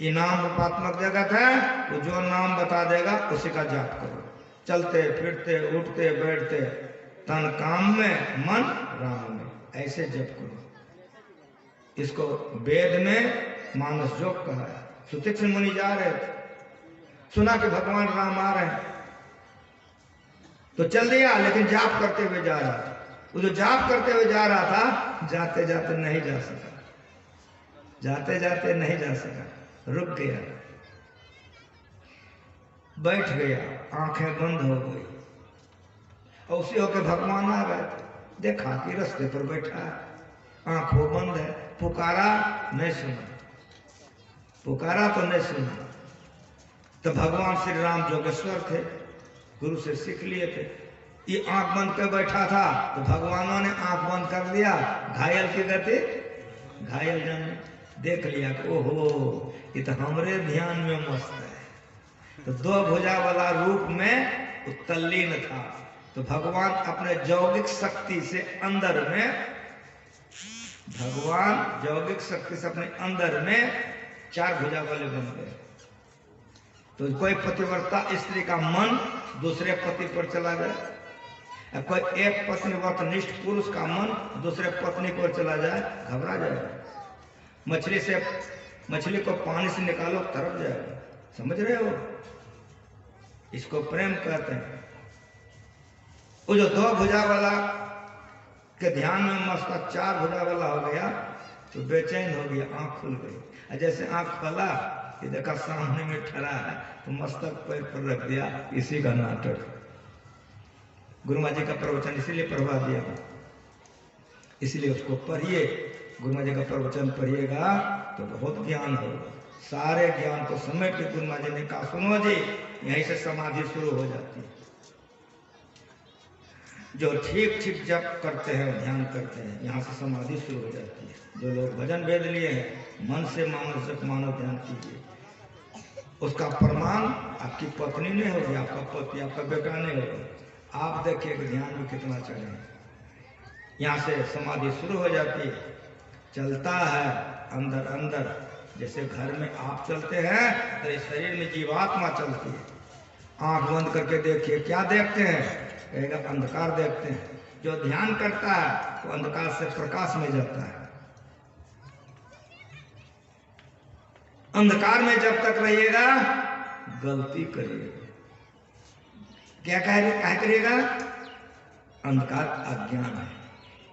ये नाम रूपात्मक जगत है, तो जो नाम बता देगा उसी का जाप करो। चलते फिरते उठते बैठते तन काम में मन राम में, ऐसे जप करो। इसको वेद में मानस योग कहा है। सुतीक्ष्ण मुनि जा रहे थे, सुना कि भगवान राम आ रहे हैं, तो चल दिया, लेकिन जाप करते हुए जा रहा था। वो जो जाप करते हुए जा रहा था, जाते जाते नहीं जा सका, जाते जाते नहीं जा सका, रुक गया, बैठ गया, आंखें बंद हो गई। और उसी होकर भगवान आ गए, देखा कि रास्ते पर बैठा है, आंखों बंद है, पुकारा नहीं सुना, पुकारा तो नहीं सुना। तो भगवान श्री राम जोगेश्वर थे, गुरु से सीख लिए थे। ये आंख बंद कर बैठा था, तो भगवानों ने आंख बंद कर दिया, घायल की गति घायल जन देख लिया कि ओहो, ये तो हमरे ध्यान में मस्त है। तो दो भुजा वाला रूप में उत्तल्लीन था। तो भगवान अपने यौगिक शक्ति से अंदर में, भगवान यौगिक शक्ति से अपने अंदर में चार भुजा वाले बन गए। तो कोई पतिव्रता स्त्री का मन दूसरे पति पर चला जाए, कोई एक पत्नीव्रत निष्ठ पुरुष का मन दूसरे पत्नी पर चला जाए, घबरा जाएगा। मछली से, मछली को पानी से निकालो तरफ जाएगा, समझ रहे हो? इसको प्रेम कहते हैं। वो जो दो भुजा वाला के ध्यान में मस्त चार भुजा वाला हो गया, तो बेचैन हो गया, आंख खुल गई। जैसे आंख खोला, ये देखा सामने में खड़ा है, तो मस्तक पैर पर रख दिया, इसी का नाटक। गुरु महाराज जी का प्रवचन इसीलिए पढ़वा दिया, इसलिए उसको पढ़िए। गुरु महाराज जी का प्रवचन पढ़िएगा तो बहुत ज्ञान होगा। सारे ज्ञान को समेट के गुरु महाराज जी ने कहा, सुनो जी, यहीं से समाधि शुरू हो जाती है। जो ठीक ठीक जप करते हैं, ध्यान करते हैं, यहाँ से समाधि शुरू हो जाती है। जो लोग भजन वेद लिए हैं, मन से मानो जप मानो ध्यान कीजिए, उसका प्रमाण आपकी पत्नी नहीं होगी, आपका पति, आपका बेटा नहीं होगा। आप देखिए कि ध्यान में कितना चले, यहाँ से समाधि शुरू हो जाती है। चलता है अंदर अंदर, जैसे घर में आप चलते हैं, तो इस शरीर में जीवात्मा चलती है। आंख बंद करके देखिए, क्या देखते हैं? कहेगा अंधकार देखते हैं। जो ध्यान करता है वो अंधकार से प्रकाश में जाता है। अंधकार में जब तक रहिएगा, गलती करिएगा। क्या करिएगा? अंधकार अज्ञान है।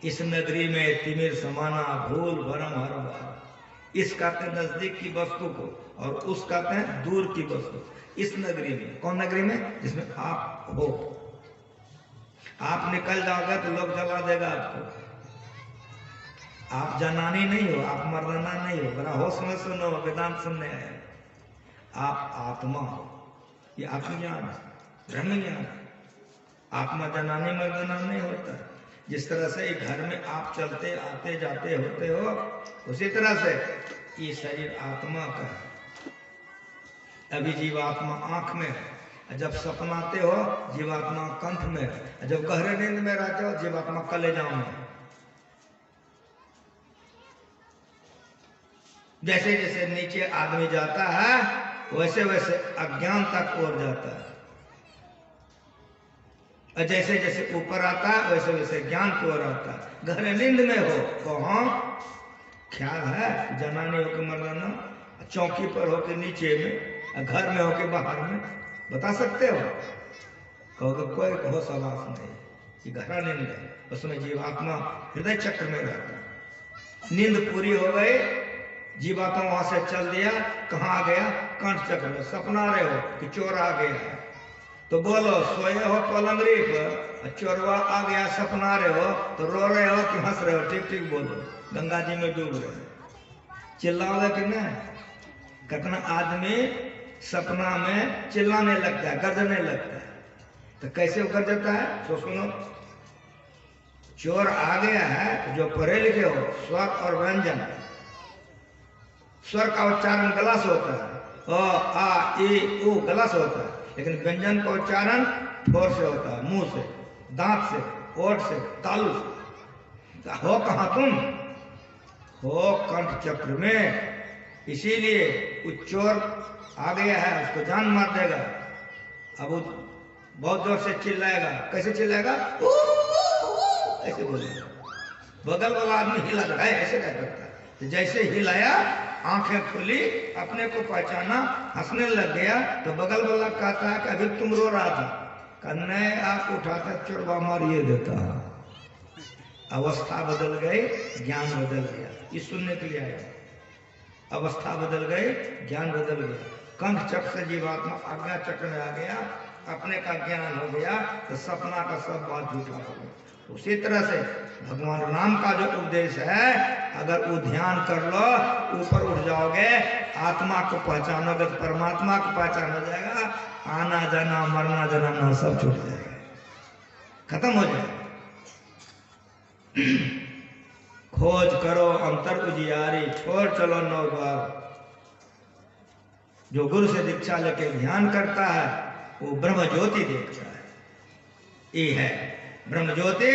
इस नगरी में तिमिर समाना, भूल भरम हर बार। इस कहते हैं नजदीक की वस्तु को, और उस कहते हैं दूर की वस्तु। इस नगरी में, कौन नगरी में? जिसमें आप हो। आप निकल जाओगे तो लोग जला देगा आपको। आप जनानी नहीं हो, आप मर्दाना नहीं हो। बड़ा होश में सुनो, वेदांत सुनने आए। आप आत्मा हो, ये आत्मज्ञान है, ब्रह्म ज्ञान। आत्मा जनानी मर्दाना नहीं होता। जिस तरह से एक घर में आप चलते आते जाते होते हो, उसी तरह से ये शरीर आत्मा का है। अभी जीवात्मा आंख में है, जब सपनाते हो जीवात्मा कंठ में, जब गहरे नींद में रहते हो जीवात्मा कलेजा में। जैसे जैसे नीचे आदमी जाता है, वैसे वैसे अज्ञान तक ओर जाता है, और जैसे जैसे ऊपर आता है, वैसे वैसे ज्ञान की ओर आता है। गहरे नींद में हो तो हाँ ख्याल है, जनानी हो के मर्दाना, चौकी पर हो के नीचे में, घर में हो के बाहर में, बता सकते हो? कहोगे कोई होश आवास नहीं, ये गहरा नींद है, उसमें जीवात्मा हृदय चक्र में रहता है। नींद पूरी हो गई, जीवात्मा वहां से चल दिया, कहाँ आ गया? कंठ चक्र में। सपना रहे हो कि चोर आ गया है, तो बोलो सोए हो पलंगरी पर, चोरवा आ गया, सपना रहे हो तो रो रहे हो कि हंस रहे हो? ठीक ठीक बोलो। गंगा जी में डूब रहे हो, चिल्लाओगे कि नहीं? कितना आदमी सपना में चिल्लाने लगता है, गरजने लगता है, तो कैसे गरजता है? तो सुनो, चोर आ गया है, जो पढ़े लिखे हो, स्वर और व्यंजन, स्वर का उच्चारण गलत होता है, अ आ ई उ गलत होता है, लेकिन व्यंजन का उच्चारण ठोर से होता है, मुंह से, दांत से, ओठ से, तालु से। हो कहाँ तुम? हो कंठ चक्र में। इसीलिए वो चोर आ गया है, उसको जान मार देगा। अब वो बहुत जोर से चिल्लाएगा। कैसे चिल्लाएगा? ऐसे बोलेगा। बगल वाला आदमी हिला रहा है, ऐसे क्या करता है? तो जैसे हिलाया, आंखें खुली, अपने को पहचाना, हंसने लग गया। तो बगल वाला कहता है कि अभी तुम रो रहा था। कन्ने आप उठाकर चोरवा मारिए देता। अवस्था बदल गई, ज्ञान बदल गया। ये सुनने के लिए आया। अवस्था बदल गई, ज्ञान बदल गया। कंठ चक्र से जीवात्मा आज्ञा चक्र में आ गया, अपने का ज्ञान हो गया, तो सपना का सब बात झूठा हो गया। उसी तरह से भगवान राम का जो उपदेश है, अगर वो ध्यान कर लो, ऊपर उठ जाओगे, आत्मा को पहचानोगे तो परमात्मा को पहचान हो जाएगा। आना जाना, मरना जनाना सब छूट जाएगा, खत्म हो जाएगा। खोज करो अंतर उजियारी, छोड़ चलो 9 बार। जो गुरु से दीक्षा लेके ध्यान करता है, वो ब्रह्म ज्योति देखता है। ये है ब्रह्म ज्योति,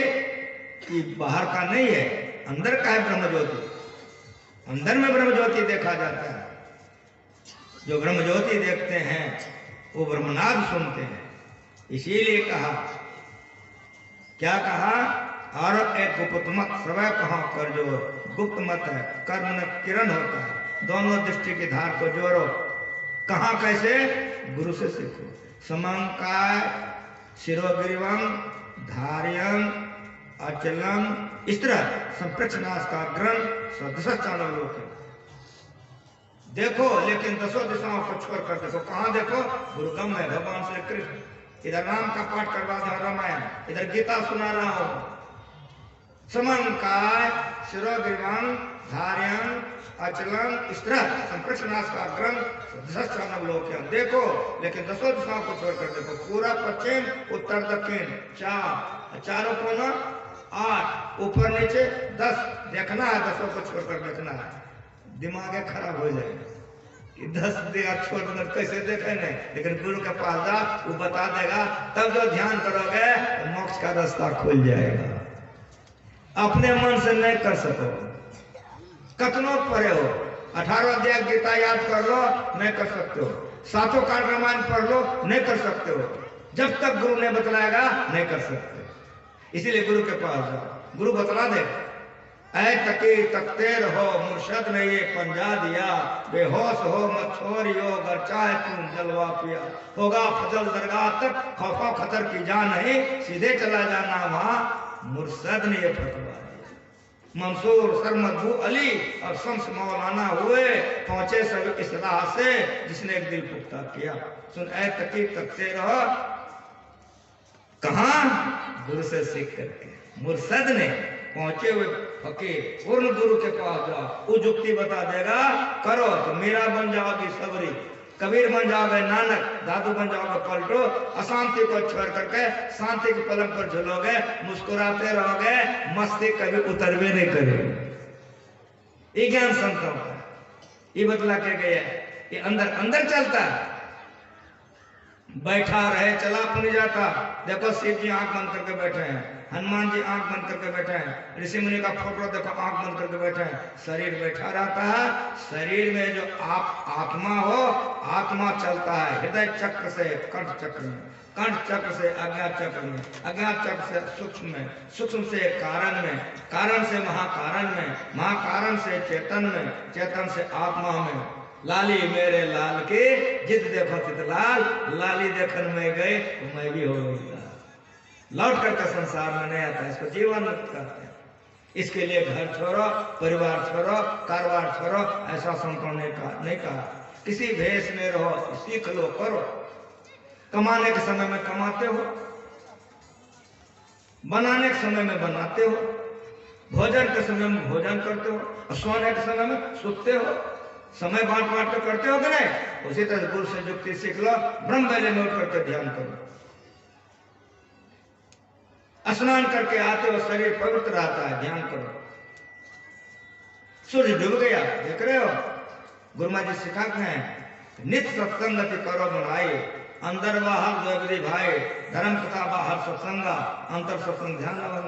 ये बाहर का नहीं है, अंदर का है ब्रह्म ज्योति। अंदर में ब्रह्म ज्योति देखा जाता है। जो ब्रह्म ज्योति देखते हैं वो ब्रह्मनाद सुनते हैं। इसीलिए कहा, क्या कहा? और एक गुप्त मत समय कहाँ कर जो गुप्त मत है, कर्म न किरण होता है। दोनों दृष्टि की धार को जोड़ो। कहाँ कैसे? गुरु से सीखो। समंकाय शिरोगिरिवं धार्यं अचलम, इस तरह संप्रक्षनाश का ग्रंथ सदस्यचालन लोक। देखो, लेकिन 10 दिशाओं को छोड़ कर देखो। कहाँ देखो? गुरुगम है, भगवान श्री कृष्ण। इधर राम का पाठ करवा दो, रामायण, इधर गीता सुना रहा हूं। समंकाय शिरोगिरिवं धार्यं अचलन, इस तरह संप्रक्षनाश का ग्रंथ सदस्यचालन लोक। देखो, लेकिन 10 दिशाओं को छोड़कर देखो। पूरा पश्चिम उत्तर दक्षिण 4, चारों कोना 8, ऊपर नीचे 10 देखना है। 10 को छोड़कर देखना है। दिमाग खराब हो जाएगा कि 10 दिया छोड़कर कैसे देखे नहीं। लेकिन गुरु के पास जा, वो बता देगा। तब जो ध्यान करोगे तो मोक्ष का रास्ता खुल जाएगा। अपने मन से नहीं कर सको, कतनो पढ़े हो। 18 अध्याय गीता याद कर लो, नहीं कर सकते हो। 7 कांड रामायण पढ़ लो, नहीं कर सकते हो। जब तक गुरु ने बतलाएगा नहीं कर सकते। इसीलिए गुरु के पास जाओ, गुरु बतला दे। ऐ तकी तकते रहो, मुर्शद ने ये पंजा दिया। बेहोश हो मत छोड़ियो, अगर चाहे तुम जलवा पिया। होगा फजल दरगाह तक, खौफा खतर की जान नहीं, सीधे चला जाना वहां। मुर्शद ने ये फतवा दिया। मंसूर सरमदू अली और शम्स मौलाना हुए, पहुंचे सब इस राह से जिसने एक दिल पुख्ता किया। सुन, ऐ तकी तकते रहो, कहां? गुरु से सीख करके। मुर्शद ने पहुंचे हुए फकीर पूर्ण गुरु के पास जाओ, वो जुक्ति बता देगा। करो तो मीरा बन जाओगे सबरी, कबीर बन जाओगे नानक, दादू बन जाओगे पलटो। अशांति को छोड़ करके शांति के पलंग पर झूलोगे, मुस्कुराते रहोगे, मस्ती कभी उतरवे नहीं करोगे। ये ज्ञान संतों का, ये बतला के गया। ये अंदर अंदर चलता है। बैठा रहे चला अपनी जाता। देखो शिव जी आंख बंद करके बैठे हैं, हनुमान जी आंख बंद करके बैठे हैं, ऋषि मुनि का फोटो देखो आंख बंद करके बैठे हैं। शरीर बैठा रहता है। शरीर में जो आप आत्मा हो, आत्मा चलता है हृदय चक्र से कंठ चक्र में, कंठ चक्र से अज्ञात चक्र में, अज्ञात चक्र से सूक्ष्म में, सूक्ष्म से कारण में, कारण से महाकारण में, महाकारण से चेतन में, चेतन से आत्मा में। लाली मेरे लाल के जित देखो चित लाल, लाली देखन में गए तो मैं भी हो गई। लौट करके संसार में नहीं आता, इसको जीवन मुक्त करते हैं। इसके लिए घर छोड़ो, परिवार छोड़ो, कारोबार छोड़ो, ऐसा संतों ने नहीं कहा। किसी भेष में रहो, सीख लो, करो। कमाने के समय में कमाते हो, बनाने के समय में बनाते हो, भोजन के समय में भोजन करते हो, और सोने के समय में सोते हो। समय बांट बांट कर करते हो कि नहीं? उसी तरह गुरु से युक्ति सीख लो, ब्रह्म वेले में उठ करके ध्यान करो। स्नान करके आते हो, शरीर पवित्र रहता है, ध्यान करो। सूर्य डूब गया, देख रहे हो? गुरु महाराज जी सिखाते हैं, नित्य सत्संगति करो बनाए, अंदर बाहर द्वैपदी भाई, धर्म कथा बाहर सत्संगा, अंतर सत्संग ध्यान लगा।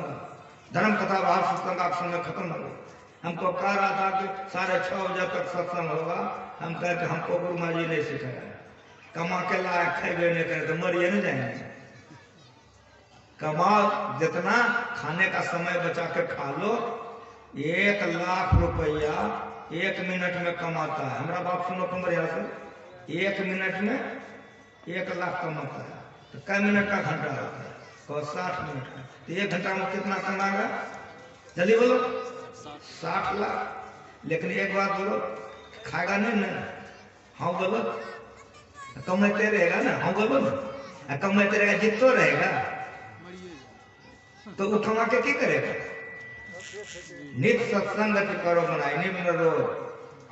धर्म कथा बाहर सत्संग आप समय खत्म हो गया। हमको कह रहा था कि 6:30 बजे तक सत्संग होगा, हम कह के हमको गुरु माँ जी नहीं सिखाया, कमा के लाए खेबे नहीं करे तो मरिए नहीं जाएंगे। कमाओ जितना, खाने का समय बचा के खा लो। 1 लाख रुपया 1 मिनट में कमाता है। हमारा बाप सुनो कमर यहाँ से, 1 मिनट में 1 लाख कमाता है। तो कै मिनट का घंटा होता है? 60 मिनट का। तो 1 घंटा में कितना कमाएगा? जल्दी बोलो। 60 लाख। लेकिन एक बात बोलो, खाएगा नहीं ना? हाँ बोलो। कमाते रहेगा ना? हाँ बोलो ना। कमाते रहेगा, जितो रहेगा तो वो कमा के क्या करेगा? नित्य सत्संग करो बनाए, निम्न रोज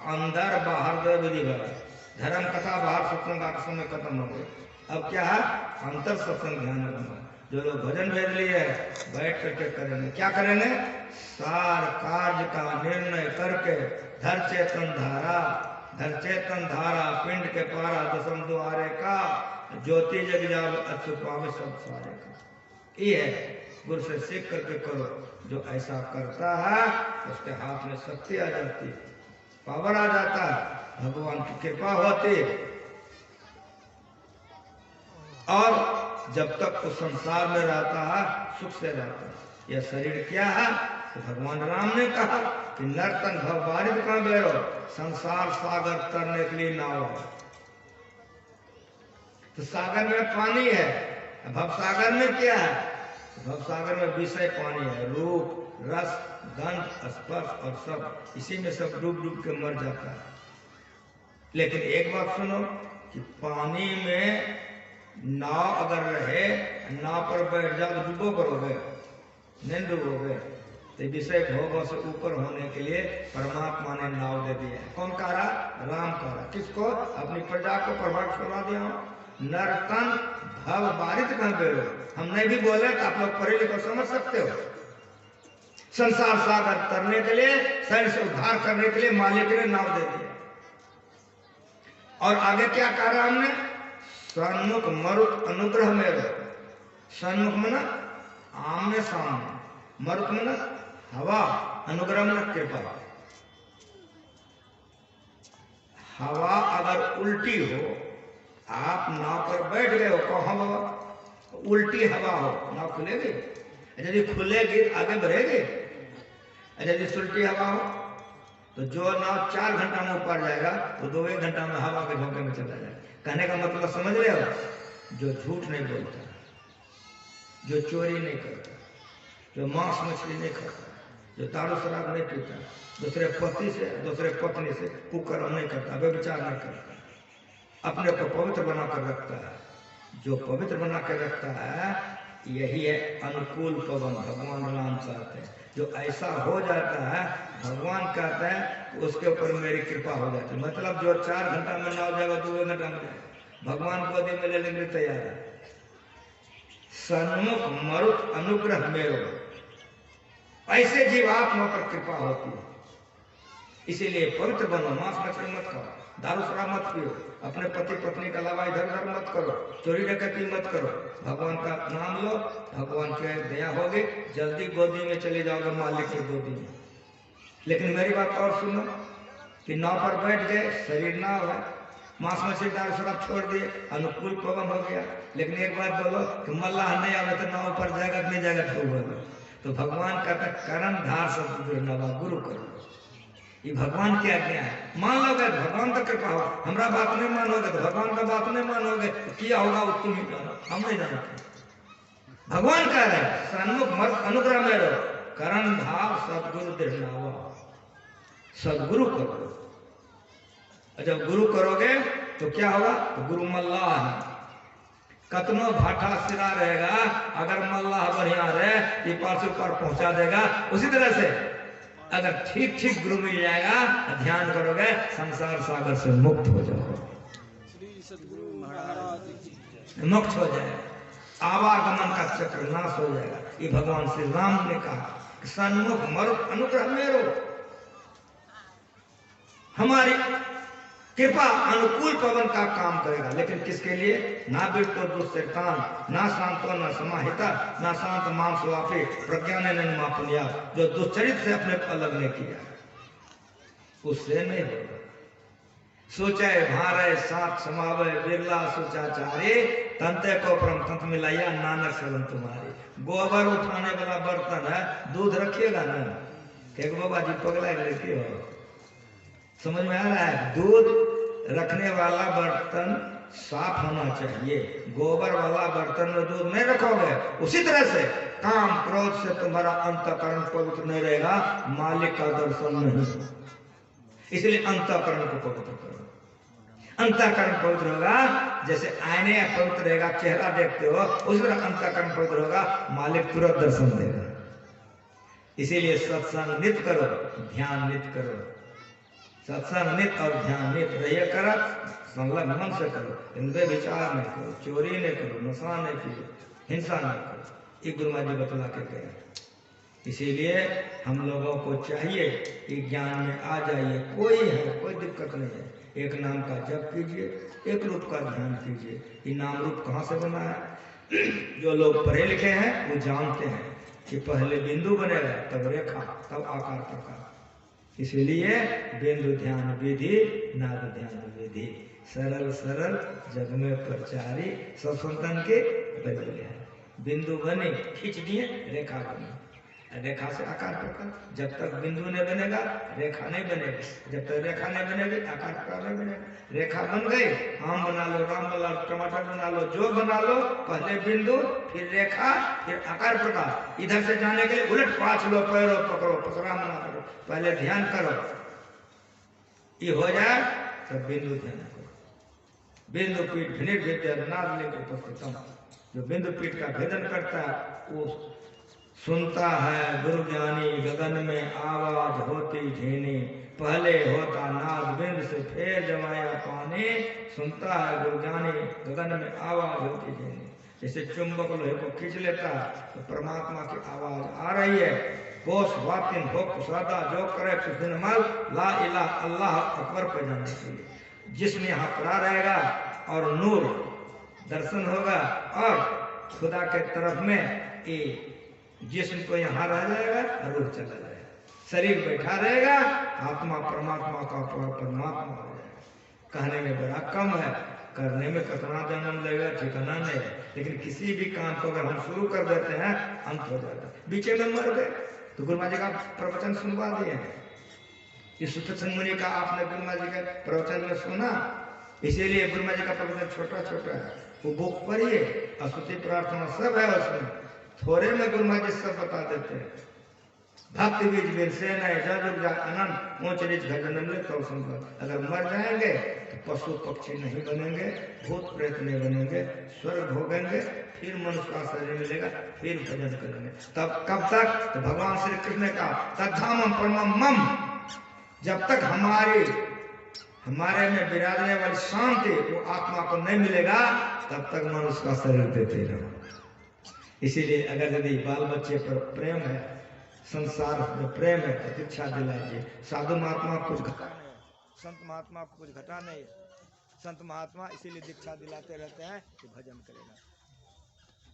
अंदर बाहर द्वैपदी भाई, धर्म कथा बाहर सत्संग का समय खत्म हो गया। अब क्या है? अंतर सत्संग ध्यान रखना। जो लोग भजन भेज लिए बैठ करके करेंगे, क्या करेंगे? सार कार्य का निर्णय करके धर चेतन धारा पिंड के पारा दसम द्वारे का ज्योति जग जाल अच्युत पावे सब सारे का। ये है, गुरु से सीख करके करो। जो ऐसा करता है उसके हाथ में शक्ति आ जाती है, पावर आ जाता है, भगवान की कृपा होती है। और जब तक वो संसार में रहता है सुख से रहता है। यह शरीर क्या है? तो भगवान राम ने कहा कि नर्तन भव बारिद कहाँ बेरो, संसार सागर तरने के लिए नाव है। तो सागर में पानी है, भव सागर में क्या है? भव सागर में विषय पानी है, रूप रस गंध स्पर्श और सब, इसी में सब डूब डूब के मर जाता है। लेकिन एक बात सुनो कि पानी में नाव अगर रहे, नाव पर बैठ जाओ तो डूबो करोगे? नहीं डूबोगे। तो विषय भोगों से ऊपर होने के लिए परमात्मा ने नाव दे दिया। कौन कह रहा? राम कह रहा। किसको? अपनी प्रजा को प्रभावित करवा दिया। नर्तन भव बारिद कहाँ बेरो, हम नहीं भी बोले तो आप लोग पढ़े लिखे समझ सकते हो। संसार सागर तरने के लिए, शरीर से उद्धार करने के लिए मालिक ने नाव दे दिया। और आगे क्या कह रहा हमने? सन्मुख मरुत अनुग्रह मेरो। सन्मुख मना आमने सामने, मरुत मना हवा, अनुग्रह मना कृपा। हवा अगर उल्टी हो, आप नाव पर बैठ गए हो, कहाँ बाबा? उल्टी हवा हो, नाव खुलेगी? यदि खुलेगी आगे बढ़ेगी। यदि उल्टी हवा हो तो जो नाव 4 घंटा में ऊपर जाएगा वो 2-1 घंटा में हवा के झोंके में चला जाएगा। कहने का मतलब समझ रहे हो? जो झूठ नहीं बोलता, जो चोरी नहीं करता, जो मांस मछली नहीं खाता, जो दारू शराब नहीं पीता, दूसरे पति से दूसरे पत्नी से कुकर्म नहीं करता, व्यभिचार नहीं करता, अपने को पवित्र बना कर रखता है। जो पवित्र बना कर रखता है यही है अनुकूल पवन। भगवान राम चाहते हैं जो ऐसा हो जाता है, भगवान कहते हैं उसके ऊपर मेरी कृपा हो जाती है। मतलब जो 4 घंटा में ना हो जाएगा 2 घंटा में भगवान गोदी में लेने के लिए तैयार है। सन्मुख मरुत अनुग्रह मेरो, ऐसे जीवात्मा पर कृपा होती है। इसीलिए पवित्र बनो, मांस मछली मत खाओ, दारू शराब मत पियो, अपने पति पत्नी के अलावा इधर उधर मत करो, चोरी डकैती मत करो, भगवान का नाम लो, भगवान की दया होगी, जल्दी गोदी में चले जाओगे मालिक की गोदी में। लेकिन मेरी बात और सुनो कि नाव पर बैठ गए, शरीर नाव है, मांस मछली दारू शराब छोड़ दिए, अनुकूल पवन हो गया। लेकिन एक बात बोलो कि मल्लाह नहीं आवे तो नाव पर जाएगा नहीं जाएगा ठूब। तो भगवान कहता करण धार से नवा गुरु करो, ये भगवान की आज्ञा है। मान लोगे तो भगवान का कृपा हो, हमारा बात नहीं मानोगे तो भगवान का बात नहीं मानोगे, क्या होगा वो तुम ही जानो, हम नहीं जानते। भगवान कह रहे हैं सन्मुख मत अनुग्रह में रहो, करण भाव सदगुरु दृढ़ावा, सदगुरु करो। जब गुरु करोगे तो क्या होगा? तो गुरु मल्लाह है, कतनो भाटा सिरा रहेगा, अगर मल्लाह बढ़िया रहे ये पार से ऊपर पहुंचा देगा। उसी तरह से अगर ठीक ठीक गुरु मिल जाएगा, ध्यान करोगे, संसार सागर से मुक्त हो जाओगे, मुक्त हो जाएगा, आवागमन का चक्र नाश हो जाएगा। ये भगवान श्री राम ने कहा सन्मुख मरुत अनुग्रह मेरो। हमारी कृपा अनुकूल पवन का काम करेगा, लेकिन किसके लिए? ना बिरतो दुष्चरितान, ना शांतो न समाहिता, ना शांत मांस वाफे प्रज्ञा ने मापुनिया। जो दुष्चरित से अपने को अलग नहीं किया उससे नहीं होगा। सोचे भारे साथ समावे बिरला सोचाचारे, तंते को परम तंत मिलाइया नानक शरण तुम्हारे। गोबर उठाने वाला बर्तन है, दूध रखिएगा ना? एक बाबा जी पगला लेके हो, समझ में आ रहा है? दूध रखने वाला बर्तन साफ होना चाहिए, गोबर वाला बर्तन में दूध नहीं रखोगे। उसी तरह से काम क्रोध से तुम्हारा अंतःकरण पवित्र नहीं रहेगा, मालिक का दर्शन नहीं। इसलिए अंतःकरण को पवित्र करो। अंतःकरण पवित्र होगा, जैसे आईने पवित्र रहेगा, चेहरा देखते हो, उसी तरह अंतःकरण पवित्र होगा, मालिक तुरंत दर्शन देगा। इसीलिए सत्संग नित्य करो, ध्यान नित्य करो। सत्संग नित्य और ध्यान नित्य रहिए करा, संलग्न मन से करो, इनपे विचार नहीं करो, चोरी नहीं करो, नशा नहीं पियो, हिंसा नहीं करो। ये गुरु महाराज जी बतला के गए। इसीलिए हम लोगों को चाहिए कि ज्ञान में आ जाइए। कोई दिक्कत नहीं है। एक नाम का जप कीजिए, एक रूप का ध्यान कीजिए। ये नाम रूप कहाँ से बना है? जो लोग पढ़े लिखे हैं वो जानते हैं कि पहले बिंदु बनेगा, तब रेखा, तब आकार प्रकार। इसलिए बिंदु ध्यान विधि, नाद ध्यान विधि, सरल सरल जग में प्रचारी, सब संतन के बदले हैं। बिंदु बने, खींच दिए, रेखा बनी, रेखा से आकार प्रकार। जब तक बिंदु नहीं बनेगा रेखा नहीं बनेगी, जब तक रेखा नहीं बनेगी आकार प्रकार नहीं बनेगा। रेखा बन गई, आम बना लो, राम बना लो, टमाटर बना लो, जो बना लो, पहले बिंदु, फिर रेखा, फिर आकार प्रकार। इधर से जाने के लिए उलट पाछ लो, पैरों पकड़ो, पसराम ना करो, पहले ध्यान करो। ये हो जाए तब बिंदु ध्यान करो। बिंदु पीठ भिनिट विद्या नाद लेकर उपस्थितम। जो बिंदु पीठ का भेदन करता है वो सुनता है गुरु ज्ञानी, गगन में आवाज होती झीनी। पहले होता नाद बिंद से फिर जमाया पानी, सुनता है गुरु ज्ञानी, गगन में आवाज होती झीनी। जैसे चुंबक लोहे को खींच लेता है तो परमात्मा की आवाज आ रही है। कोस वातिन हो कुसादा, जो करे कुछ दिन मल, ला इला अल्लाह अकबर पे जाने के लिए। जिसमें यहाँ पड़ा रहेगा और नूर दर्शन होगा और खुदा के तरफ में जिस्म तो यहाँ रह जाएगा, रूह चला जाएगा, शरीर बैठा रहेगा, आत्मा परमात्मा का परमात्मा हो जाएगा। कहने में बड़ा कम है, करने में कितना जन्म लगेगा ठिकाना नहीं है। लेकिन किसी भी काम को अगर हम शुरू कर देते हैं अंत हो जाता है। बीचे में मर गए तो गुरु महाराज जी का प्रवचन सुनवा दिए हैं। इस सुतचंद मुनि का आपने गुरु महाराज जी के प्रवचन में सुना, इसीलिए गुरु महाराज जी का प्रवचन छोटा छोटा है, वो बुक पढ़िए, स्तुति प्रार्थना सब है उसमें। थोड़े में गुरु महाराज जी सब बता देते हैं। भक्ति बीज बीर से नहीं जग अनंत ऊंच नीच घटन तो संपद। अगर मर जाएंगे तो पशु पक्षी नहीं बनेंगे, भूत प्रेत नहीं बनेंगे, स्वर्ग भोगेंगे, फिर मनुष्य का शरीर मिलेगा, फिर भजन करेंगे। तब कब तक? तो भगवान श्री कृष्ण ने कहा तद्धामम परमम मम, जब तक हमारे में विराजने वाली शांति वो आत्मा को नहीं मिलेगा तब तक मनुष्य का शरीर देते रहो। इसीलिए अगर यदि बाल बच्चे पर प्रेम है, संसार में प्रेम है तो दीक्षा दिलाइए। साधु महात्मा कुछ घटा नहीं, संत महात्मा कुछ घटा नहीं। संत महात्मा इसीलिए दीक्षा दिलाते रहते हैं कि भजन करेगा।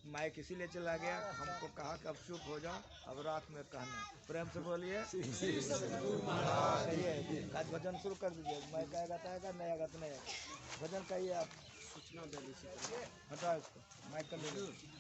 माइक इसीलिए चला गया, हमको कहा कि अब चुप हो जाओ, अब रात में कहना। प्रेम से बोलिए आज भजन शुरू कर दीजिए। माइक आएगा तो आएगा, नहीं आएगा तो नहीं आएगा। भजन कहिए आप, सूचना दे दीजिए, हटाओ इसको, माइक कर लीजिए।